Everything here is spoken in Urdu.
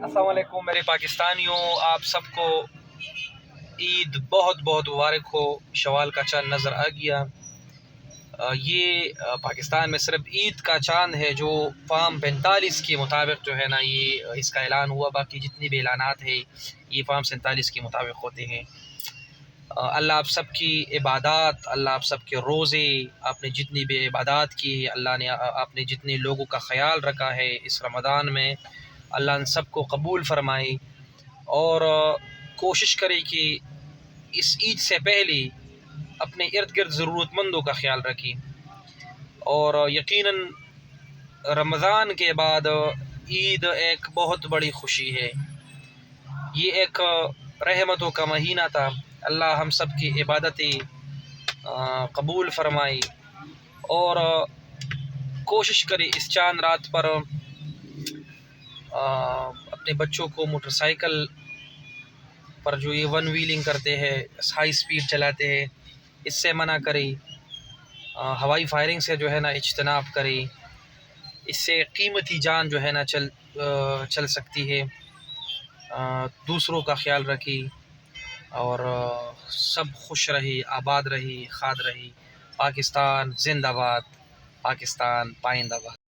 السلام علیکم میرے پاکستانیوں، آپ سب کو عید بہت بہت مبارک ہو۔ شوال کا چاند نظر آ گیا۔ یہ پاکستان میں صرف عید کا چاند ہے جو فارم 45 کے مطابق جو ہے نا یہ اس کا اعلان ہوا۔ باقی جتنی بھی اعلانات ہیں یہ فارم 47 کے مطابق ہوتے ہیں۔ اللہ آپ سب کی عبادات، اللہ آپ سب کے روزے، آپ نے جتنی بھی عبادات کی، اللہ نے آپ نے جتنے لوگوں کا خیال رکھا ہے اس رمضان میں، اللہ ان سب کو قبول فرمائے۔ اور کوشش کرے کہ اس عید سے پہلے اپنے ارد گرد ضرورت مندوں کا خیال رکھیں۔ اور یقیناً رمضان کے بعد عید ایک بہت بڑی خوشی ہے۔ یہ ایک رحمتوں کا مہینہ تھا۔ اللہ ہم سب کی عبادتیں قبول فرمائے اور کوشش کرے اس چاند رات پر اپنے بچوں کو موٹر سائیکل پر جو یہ ون ویلنگ کرتے ہیں، ہائی سپیڈ چلاتے ہیں، اس سے منع کرے۔ ہوائی فائرنگ سے جو ہے نا اجتناب کرے، اس سے قیمتی جان جو ہے نا چل سکتی ہے۔ دوسروں کا خیال رکھی اور سب خوش رہی، آباد رہی، خاد رہی۔ پاکستان زندہ باد، پاکستان پائندہ باد۔